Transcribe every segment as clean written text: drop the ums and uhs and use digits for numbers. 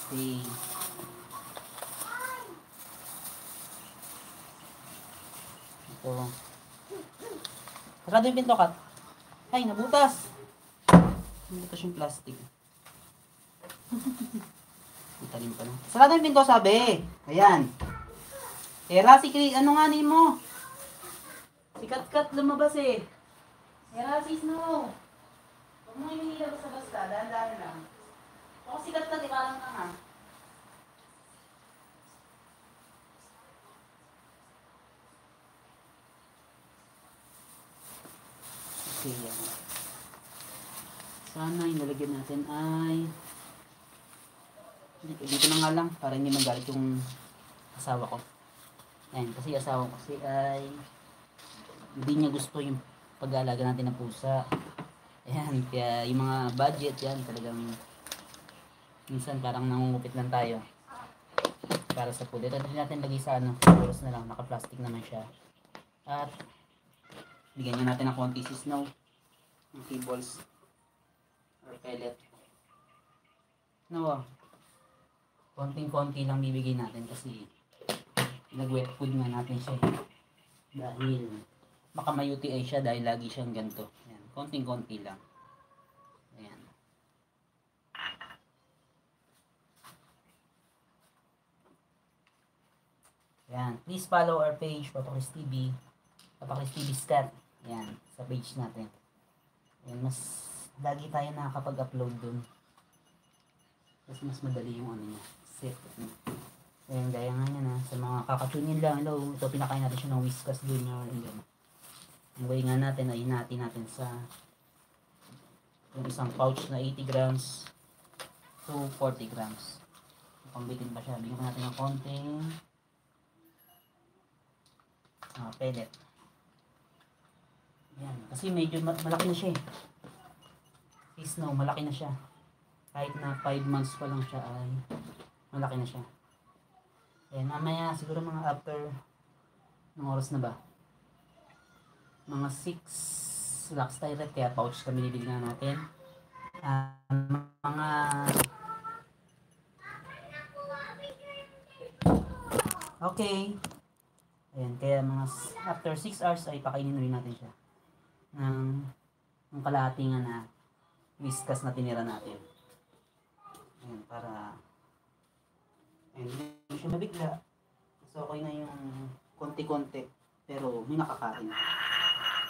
Okay. Ito. Sarado yung pinto, Kat. Ay, nabutas. Nabutas yung plastic. Italim pa lang. Sarado yung pinto, sabi. Ayan. Era, si ano nga ni mo? Si Kat lumabas eh. Era, si Snow. Huwag mo yung hinila basta-basta. Dahan-dahan lang. Ako si Kat, iparang ka nga. Okay, yan. Sana yung nalagyan natin ay dito na nga lang para hindi magalit yung asawa ko. Ayan, kasi asawa ko kasi ay hindi niya gusto yung pag-aalaga natin ng pusa. Ayan, kaya yung mga budget yan talagang minsan parang nangungupit lang tayo para sa food. Ito din natin lagay sa ano, oras na lang, naka-plastic naman siya. At bigyan niya natin ng konti si Snow ng kibbles or pellet. No, konting-konti lang bibigay natin kasi nag-wet food nga natin siya dahil baka may UTI siya dahil lagi siyang ganito. Ayan, konting-konti lang. Ayan. Ayan, please follow our page, Papa Chris TV, Papa Chris TV Stat. Ayan, sa page natin. Ayan, mas lagi tayo nakakapag-upload dun. Kasi mas madali yung ano niya, set. Ayan, gaya nga niya na, sa mga kakatunin lang, hello, ito pinakain natin siya ng Whiskas Junior, and then, ang way nga natin, ay hinati natin sa yung isang pouch na 80 grams to 40 grams. Pangbitin pa siya, bigyan pa natin ng konting pellet. Ayan, kasi medyo malaki na siya eh. Si Snow, malaki na siya. Kahit na 5 months pa lang siya ay malaki na siya. Eh, mamaya siguro mga after ng oras na ba? Mga 6 lax tyrant kaya pouch kami nibili na natin. Mga okay. Ayan, kaya mga after 6 hours ay pakainin rin natin siya ng kalahati nga na Whiskas na tinira natin. Ayan, para hindi siya mabigla. So okay na yung konti-konti pero may nakakain.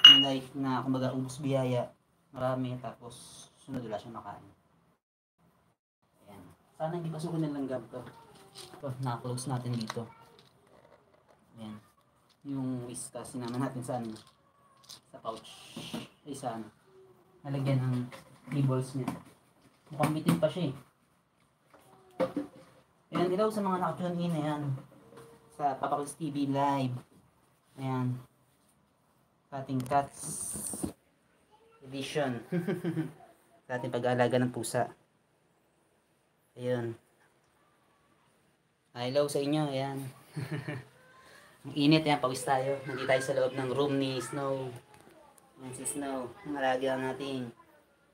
Yung like na kumbaga ubos biyaya, marami tapos sunod wala siya makain. Ayan. Sana hindi pasukin ng langgam to. Ito, na-close natin dito. Ayan. Yung Whiskas sinama natin sa ano, sa pouch. Ay sa ano, nalagyan ng nibbles niya. Mukhang bitin pa siya eh. Ayan, hello sa mga nakatune in, ayan. Sa Papa Chris TV Live. Ayan. Sa ating Cats Edition. Sa ating pag-aalaga ng pusa. Ayan. Hello sa inyo, ayan. Ang init, ayan, pawis tayo. Nandito tayo sa loob ng room ni Snow. Ayan si Snow. Ang alaga nating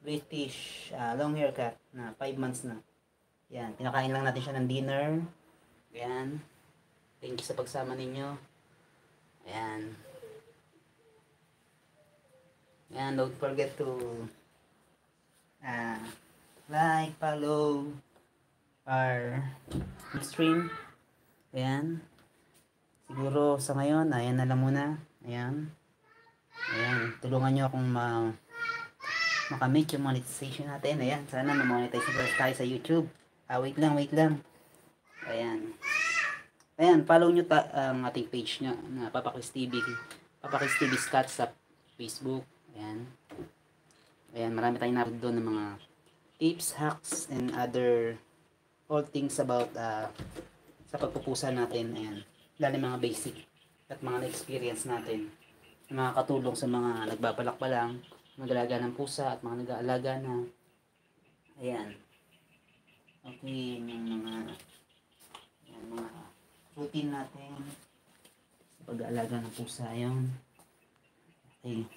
British long hair cat na 5 months na. Yan, pinakain lang natin siya ng dinner. Ayan. Thank you sa pagsama ninyo. Ayan. Ayan, don't forget to like, follow our stream. Ayan. Siguro sa ngayon, ayan na lang muna. Ayan. Ayan, tulungan nyo akong makamit yung monetization natin. Ayan, sana ma-monetize tayo sa YouTube. Wait lang. Ayan. Ayan, follow nyo ang ating page nga na Papa Chris TV. Papa Chris TV Scat sa Facebook. Ayan. Ayan, marami tayong naroon doon ng mga tips, hacks, and other all things about sa pagpupusa natin. Ayan. Lalo mga basic at mga na-experience natin. Mga katulong sa mga nagbabalak pa lang, nag-alaga ng pusa at mga nag-aalaga na. Ayan. Okay, yung mga routine natin sa pag-aalaga ng pusa. Ayan. Okay.